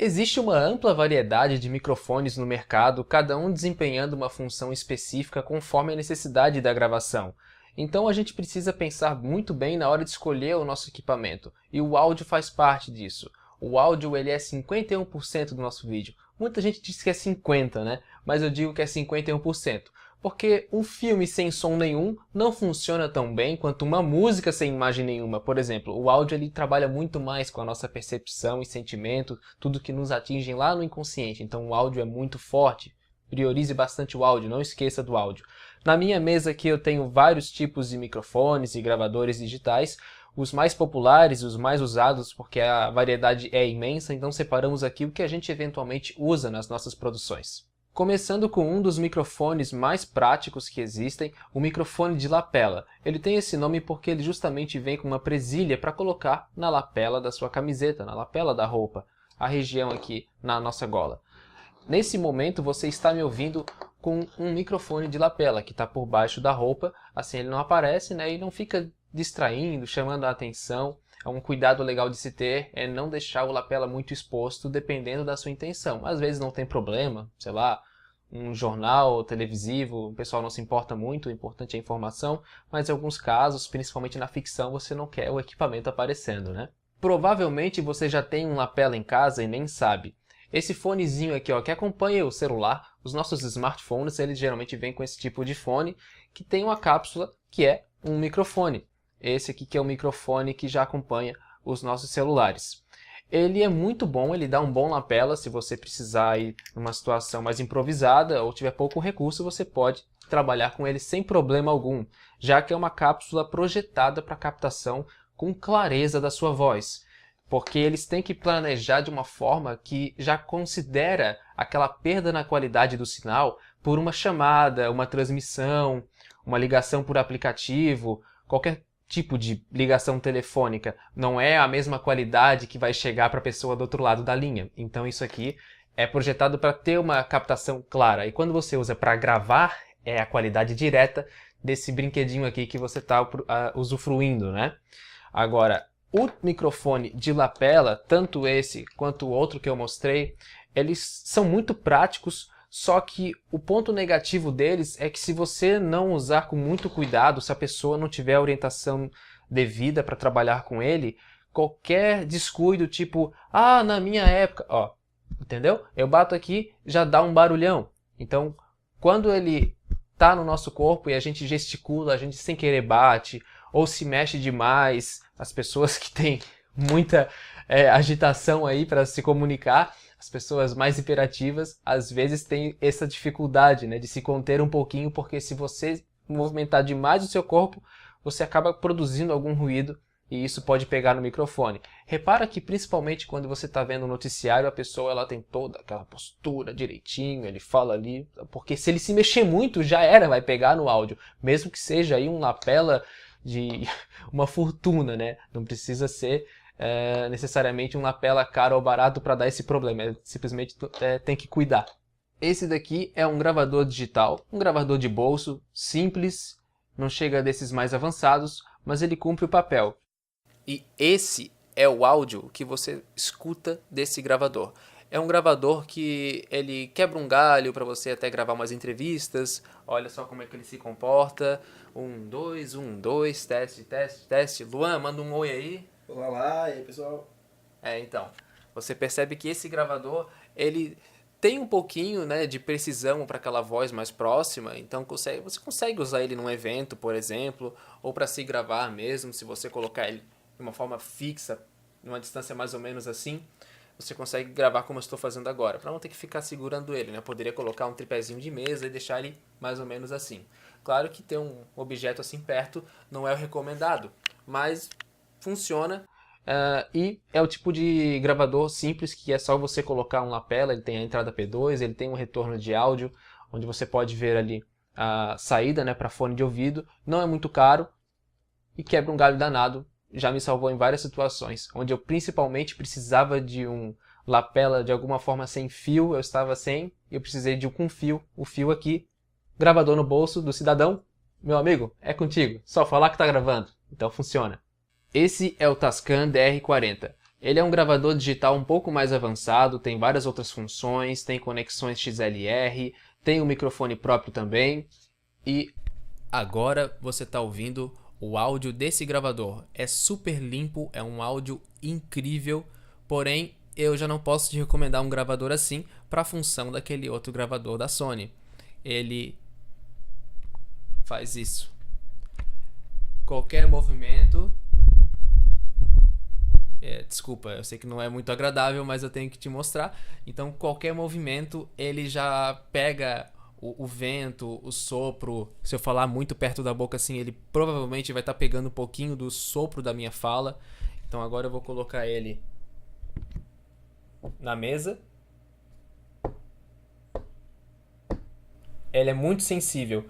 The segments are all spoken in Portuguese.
Existe uma ampla variedade de microfones no mercado, cada um desempenhando uma função específica conforme a necessidade da gravação. Então a gente precisa pensar muito bem na hora de escolher o nosso equipamento, e o áudio faz parte disso. O áudio ele é 51% do nosso vídeo. Muita gente diz que é 50%, né? Mas eu digo que é 51%. Porque um filme sem som nenhum não funciona tão bem quanto uma música sem imagem nenhuma. Por exemplo, o áudio ele trabalha muito mais com a nossa percepção e sentimento, tudo que nos atinge lá no inconsciente. Então o áudio é muito forte. Priorize bastante o áudio, não esqueça do áudio. Na minha mesa aqui eu tenho vários tipos de microfones e gravadores digitais. Os mais populares, os mais usados, porque a variedade é imensa, então separamos aqui o que a gente eventualmente usa nas nossas produções. Começando com um dos microfones mais práticos que existem, o microfone de lapela. Ele tem esse nome porque ele justamente vem com uma presilha para colocar na lapela da sua camiseta, na lapela da roupa, a região aqui na nossa gola. Nesse momento você está me ouvindo com um microfone de lapela que está por baixo da roupa, assim ele não aparece, né, e não fica distraindo, chamando a atenção. É um cuidado legal de se ter, é não deixar o lapela muito exposto, dependendo da sua intenção. Às vezes não tem problema, sei lá, um jornal televisivo, o pessoal não se importa muito, o importante é a informação, mas em alguns casos, principalmente na ficção, você não quer o equipamento aparecendo, né? Provavelmente você já tem um lapela em casa e nem sabe. Esse fonezinho aqui, ó, que acompanha o celular, os nossos smartphones, eles geralmente vêm com esse tipo de fone, que tem uma cápsula que é um microfone. Esse aqui que é o microfone que já acompanha os nossos celulares. Ele é muito bom, ele dá um bom lapela. Se você precisar ir numa situação mais improvisada ou tiver pouco recurso, você pode trabalhar com ele sem problema algum, já que é uma cápsula projetada para captação com clareza da sua voz. Porque eles têm que planejar de uma forma que já considera aquela perda na qualidade do sinal por uma chamada, uma transmissão, uma ligação por aplicativo, qualquer tipo de ligação telefônica. Não é a mesma qualidade que vai chegar para a pessoa do outro lado da linha. Então isso aqui é projetado para ter uma captação clara. E quando você usa para gravar, é a qualidade direta desse brinquedinho aqui que você está usufruindo, né? Agora, o microfone de lapela, tanto esse quanto o outro que eu mostrei, eles são muito práticos, só que o ponto negativo deles é que se você não usar com muito cuidado, se a pessoa não tiver a orientação devida para trabalhar com ele, qualquer descuido, tipo, na minha época, ó, entendeu? Eu bato aqui, já dá um barulhão. Então, quando ele tá no nosso corpo e a gente gesticula, a gente sem querer bate, ou se mexe demais, as pessoas que têm muita agitação aí para se comunicar, as pessoas mais hiperativas, às vezes têm essa dificuldade, né, de se conter um pouquinho, porque se você movimentar demais o seu corpo, você acaba produzindo algum ruído e isso pode pegar no microfone. Repara que principalmente quando você está vendo um noticiário, a pessoa ela tem toda aquela postura direitinho, ele fala ali, porque se ele se mexer muito, já era, vai pegar no áudio, mesmo que seja aí um lapela de uma fortuna, né? Não precisa ser necessariamente um lapela caro ou barato para dar esse problema, simplesmente tem que cuidar. Esse daqui é um gravador digital, um gravador de bolso, simples, não chega desses mais avançados, mas ele cumpre o papel. E esse é o áudio que você escuta desse gravador. É um gravador que ele quebra um galho para você até gravar umas entrevistas. Olha só como é que ele se comporta. 1, 2, 1, 2, teste, teste, teste. Luan, manda um oi aí. Olá, e aí pessoal? Então, você percebe que esse gravador, ele tem um pouquinho, né, de precisão para aquela voz mais próxima, então você consegue usar ele num evento, por exemplo, ou para se gravar mesmo, se você colocar ele de uma forma fixa, numa distância mais ou menos assim, você consegue gravar como eu estou fazendo agora, para não ter que ficar segurando ele, né? Eu poderia colocar um tripézinho de mesa e deixar ele mais ou menos assim. Claro que ter um objeto assim perto não é o recomendado, mas funciona. E é o tipo de gravador simples que é só você colocar um lapela, ele tem a entrada P2, ele tem um retorno de áudio, onde você pode ver ali a saída, né, para fone de ouvido, não é muito caro e quebra um galho danado, já me salvou em várias situações, onde eu principalmente precisava de um lapela de alguma forma sem fio, eu estava sem, e eu precisei de um com fio, o fio aqui, gravador no bolso do cidadão, meu amigo, é contigo, só falar que está gravando, então funciona. Esse é o Tascam DR40. Ele é um gravador digital um pouco mais avançado, tem várias outras funções, tem conexões XLR, tem um microfone próprio também. E agora você está ouvindo o áudio desse gravador. É super limpo, é um áudio incrível, porém eu já não posso te recomendar um gravador assim para a função daquele outro gravador da Sony. Ele faz isso. Qualquer movimento... desculpa, eu sei que não é muito agradável, mas eu tenho que te mostrar. Então, qualquer movimento, ele já pega o vento, o sopro. Se eu falar muito perto da boca assim, ele provavelmente vai estar pegando um pouquinho do sopro da minha fala. Então, agora eu vou colocar ele na mesa. Ele é muito sensível.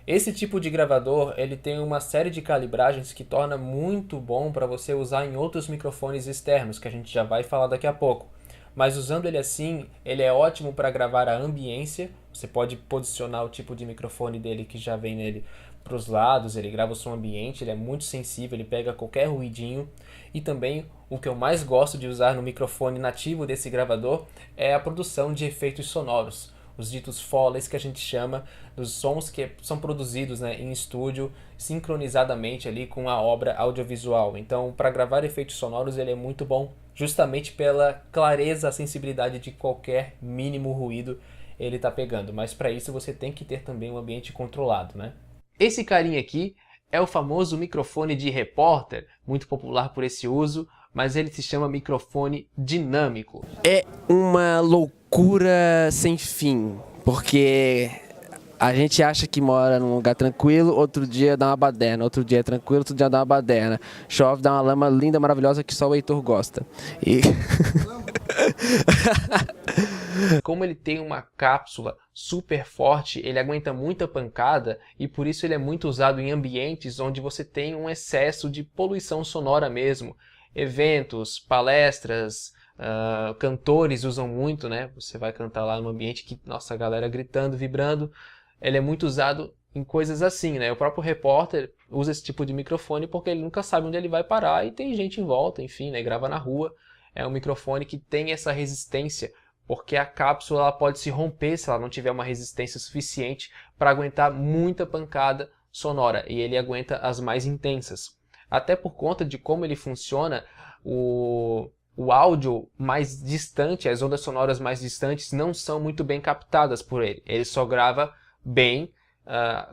Esse tipo de gravador, ele tem uma série de calibragens que torna muito bom para você usar em outros microfones externos, que a gente já vai falar daqui a pouco. Mas usando ele assim, ele é ótimo para gravar a ambiência. Você pode posicionar o tipo de microfone dele que já vem nele para os lados, ele grava o som ambiente, ele é muito sensível, ele pega qualquer ruidinho. E também o que eu mais gosto de usar no microfone nativo desse gravador é a produção de efeitos sonoros. Os ditos Foleys, que a gente chama, dos sons que são produzidos, né, em estúdio, sincronizadamente ali com a obra audiovisual. Então, para gravar efeitos sonoros, ele é muito bom, justamente pela clareza, a sensibilidade de qualquer mínimo ruído ele está pegando. Mas para isso você tem que ter também um ambiente controlado, né? Esse carinha aqui é o famoso microfone de repórter, muito popular por esse uso, mas ele se chama microfone dinâmico. É uma loucura sem fim, porque a gente acha que mora num lugar tranquilo, outro dia dá uma baderna, outro dia é tranquilo, outro dia dá uma baderna. Chove, dá uma lama linda, maravilhosa que só o Heitor gosta. E... Como ele tem uma cápsula super forte, ele aguenta muita pancada e por isso ele é muito usado em ambientes onde você tem um excesso de poluição sonora mesmo. Eventos, palestras, cantores usam muito, né? Você vai cantar lá num ambiente que, nossa, a galera gritando, vibrando. Ele é muito usado em coisas assim, né? O próprio repórter usa esse tipo de microfone porque ele nunca sabe onde ele vai parar e tem gente em volta, enfim, né? Grava na rua. É um microfone que tem essa resistência, porque a cápsula ela pode se romper se ela não tiver uma resistência suficiente para aguentar muita pancada sonora, e ele aguenta as mais intensas. Até por conta de como ele funciona, o áudio mais distante, as ondas sonoras mais distantes não são muito bem captadas por ele. Ele só grava bem,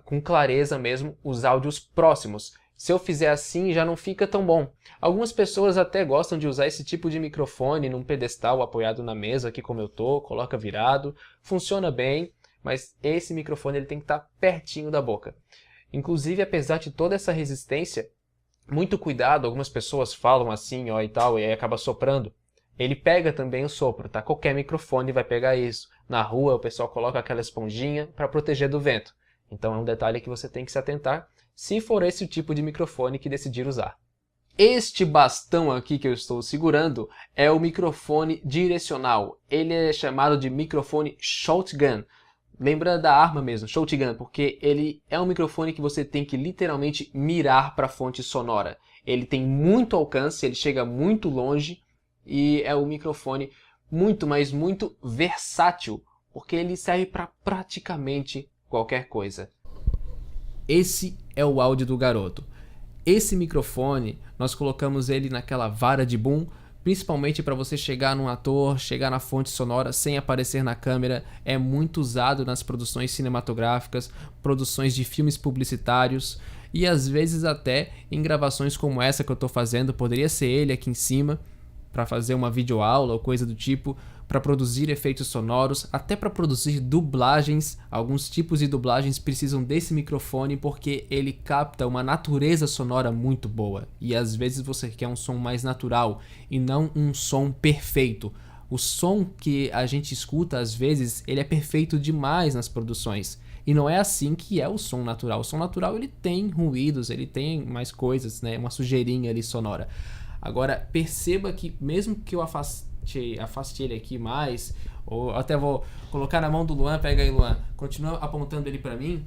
com clareza mesmo, os áudios próximos. Se eu fizer assim, já não fica tão bom. Algumas pessoas até gostam de usar esse tipo de microfone num pedestal apoiado na mesa, aqui como eu tô, coloca virado, funciona bem, mas esse microfone ele tem que estar pertinho da boca. Inclusive, apesar de toda essa resistência, muito cuidado, algumas pessoas falam assim, ó, e tal, e aí acaba soprando. Ele pega também o sopro, tá? Qualquer microfone vai pegar isso. Na rua, o pessoal coloca aquela esponjinha para proteger do vento. Então é um detalhe que você tem que se atentar, se for esse o tipo de microfone que decidir usar. Este bastão aqui que eu estou segurando é o microfone direcional. Ele é chamado de microfone shotgun. Lembra da arma mesmo, shotgun, porque ele é um microfone que você tem que literalmente mirar para a fonte sonora. Ele tem muito alcance, ele chega muito longe e é um microfone muito, mas muito versátil, porque ele serve para praticamente qualquer coisa. Esse é o áudio do garoto. Esse microfone, nós colocamos ele naquela vara de boom, principalmente para você chegar num ator, chegar na fonte sonora sem aparecer na câmera. É muito usado nas produções cinematográficas, produções de filmes publicitários e às vezes até em gravações como essa que eu estou fazendo. Poderia ser ele aqui em cima para fazer uma videoaula ou coisa do tipo, para produzir efeitos sonoros, até para produzir dublagens. Alguns tipos de dublagens precisam desse microfone porque ele capta uma natureza sonora muito boa. E às vezes você quer um som mais natural e não um som perfeito. O som que a gente escuta às vezes, ele é perfeito demais nas produções. E não é assim que é o som natural. O som natural ele tem ruídos, ele tem mais coisas, né? Uma sujeirinha ali sonora. Agora perceba que mesmo que eu afaste ele aqui mais, ou até vou colocar na mão do Luan, pega aí Luan, continua apontando ele para mim,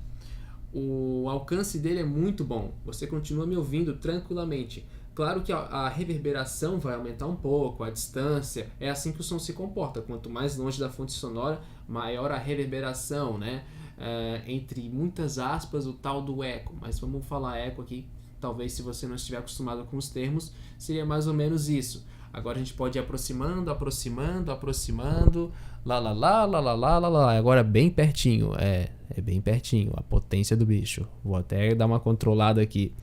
o alcance dele é muito bom, você continua me ouvindo tranquilamente. Claro que a reverberação vai aumentar um pouco, a distância, é assim que o som se comporta. Quanto mais longe da fonte sonora, maior a reverberação, né? Entre muitas aspas, o tal do eco. Mas vamos falar eco aqui, talvez se você não estiver acostumado com os termos, seria mais ou menos isso. Agora a gente pode ir aproximando, lá, lá, lá, lá, lá, lá, lá, lá. Agora bem pertinho, é bem pertinho, a potência do bicho. Vou até dar uma controlada aqui.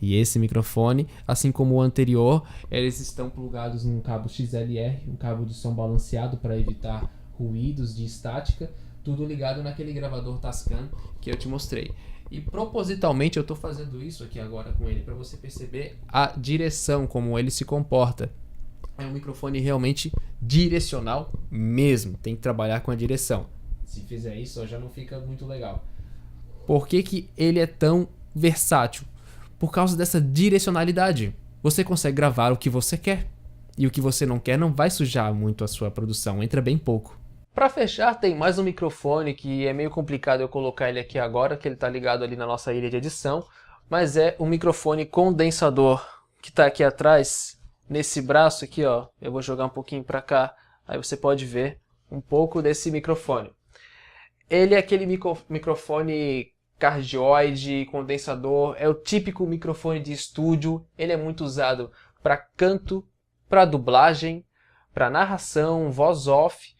E esse microfone, assim como o anterior, eles estão plugados num cabo XLR, um cabo de som balanceado para evitar ruídos de estática, tudo ligado naquele gravador Tascam que eu te mostrei. E propositalmente eu estou fazendo isso aqui agora com ele para você perceber a direção, como ele se comporta. É um microfone realmente direcional mesmo, tem que trabalhar com a direção. Se fizer isso, já não fica muito legal. Por que ele é tão versátil? Por causa dessa direcionalidade. Você consegue gravar o que você quer. E o que você não quer não vai sujar muito a sua produção, entra bem pouco. Para fechar, tem mais um microfone que é meio complicado eu colocar ele aqui agora, que ele está ligado ali na nossa ilha de edição, mas é um microfone condensador que está aqui atrás, nesse braço aqui, ó. Eu vou jogar um pouquinho para cá, aí você pode ver um pouco desse microfone. Ele é aquele microfone cardioide, condensador, é o típico microfone de estúdio. Ele é muito usado para canto, para dublagem, para narração, voz off,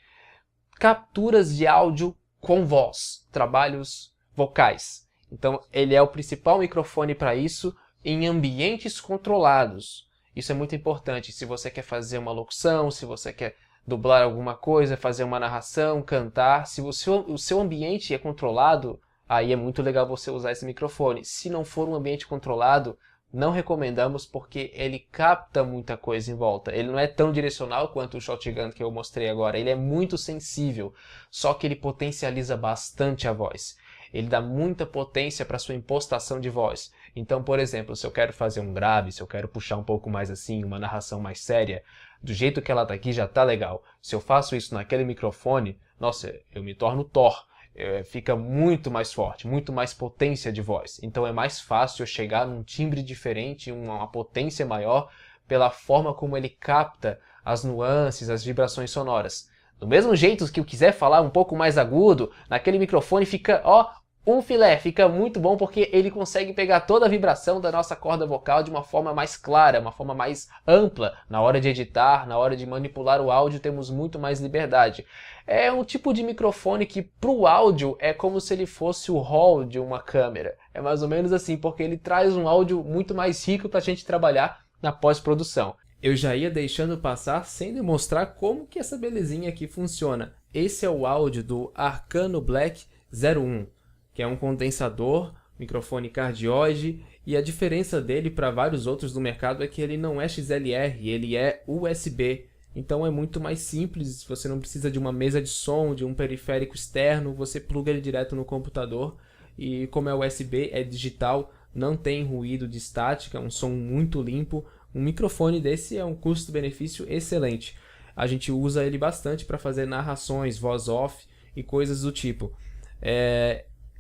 capturas de áudio com voz, trabalhos vocais. Então ele é o principal microfone para isso em ambientes controlados. Isso é muito importante. Se você quer fazer uma locução, se você quer dublar alguma coisa, fazer uma narração, cantar, se o seu ambiente é controlado, aí é muito legal você usar esse microfone. Se não for um ambiente controlado, não recomendamos porque ele capta muita coisa em volta. Ele não é tão direcional quanto o shotgun que eu mostrei agora. Ele é muito sensível, só que ele potencializa bastante a voz. Ele dá muita potência para sua impostação de voz. Então, por exemplo, se eu quero fazer um grave, se eu quero puxar um pouco mais assim, uma narração mais séria, do jeito que ela tá aqui já tá legal. Se eu faço isso naquele microfone, nossa, eu me torno Thor. Fica muito mais forte, muito mais potência de voz. Então é mais fácil eu chegar num timbre diferente, uma potência maior, pela forma como ele capta as nuances, as vibrações sonoras. Do mesmo jeito que eu quiser falar um pouco mais agudo, naquele microfone fica, ó, um filé, fica muito bom porque ele consegue pegar toda a vibração da nossa corda vocal de uma forma mais clara, uma forma mais ampla. Na hora de editar, na hora de manipular o áudio, temos muito mais liberdade. É um tipo de microfone que para o áudio é como se ele fosse o hall de uma câmera. É mais ou menos assim, porque ele traz um áudio muito mais rico para a gente trabalhar na pós-produção. Eu já ia deixando passar sem demonstrar como que essa belezinha aqui funciona. Esse é o áudio do Arcano Black 01. Que é um condensador, microfone cardioide, e a diferença dele para vários outros do mercado é que ele não é XLR, ele é USB. Então é muito mais simples, você não precisa de uma mesa de som, de um periférico externo, você pluga ele direto no computador, e como é USB, é digital, não tem ruído de estática, é um som muito limpo. Um microfone desse é um custo-benefício excelente. A gente usa ele bastante para fazer narrações, voz off e coisas do tipo.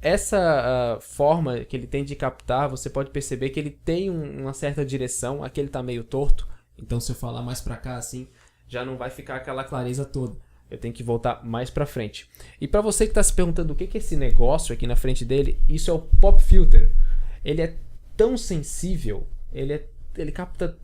Essa forma que ele tem de captar, você pode perceber que ele tem uma certa direção. Aqui ele está meio torto, então se eu falar mais para cá assim, já não vai ficar aquela clareza toda. Eu tenho que voltar mais para frente. E para você que está se perguntando o que é esse negócio aqui na frente dele, isso é o Pop Filter. Ele é tão sensível, ele capta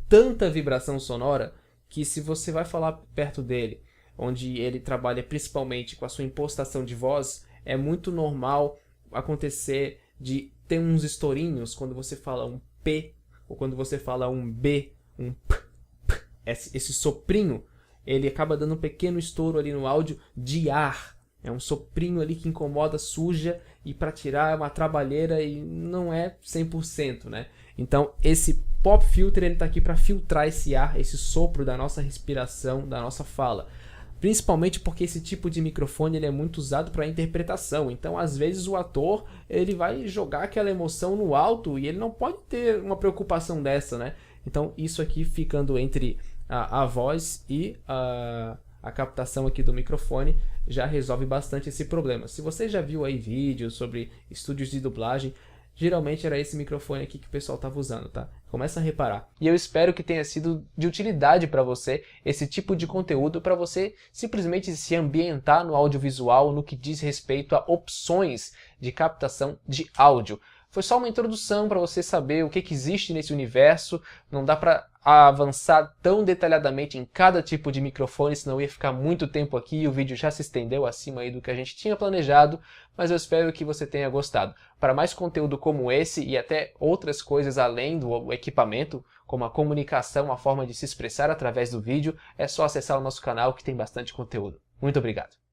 tanta vibração sonora, que se você vai falar perto dele, onde ele trabalha principalmente com a sua impostação de voz, é muito normal acontecer de ter uns estourinhos quando você fala um P, ou quando você fala um B, um P. Esse soprinho, ele acaba dando um pequeno estouro ali no áudio de ar. É um soprinho ali que incomoda, suja, e para tirar é uma trabalheira e não é 100%, né? Então esse Pop Filter ele está aqui para filtrar esse ar, esse sopro da nossa respiração, da nossa fala. Principalmente porque esse tipo de microfone ele é muito usado para interpretação. Então, às vezes, o ator ele vai jogar aquela emoção no alto e ele não pode ter uma preocupação dessa, né? Então, isso aqui ficando entre a voz e a captação aqui do microfone já resolve bastante esse problema. Se você já viu aí vídeos sobre estúdios de dublagem, Geralmente era esse microfone aqui que o pessoal estava usando, tá? Começa a reparar. E eu espero que tenha sido de utilidade para você esse tipo de conteúdo, para você simplesmente se ambientar no audiovisual no que diz respeito a opções de captação de áudio. Foi só uma introdução para você saber o que existe nesse universo. Não dá para avançar tão detalhadamente em cada tipo de microfone, senão ia ficar muito tempo aqui e o vídeo já se estendeu acima aí do que a gente tinha planejado, mas eu espero que você tenha gostado. Para mais conteúdo como esse e até outras coisas além do equipamento, como a comunicação, a forma de se expressar através do vídeo, é só acessar o nosso canal que tem bastante conteúdo. Muito obrigado!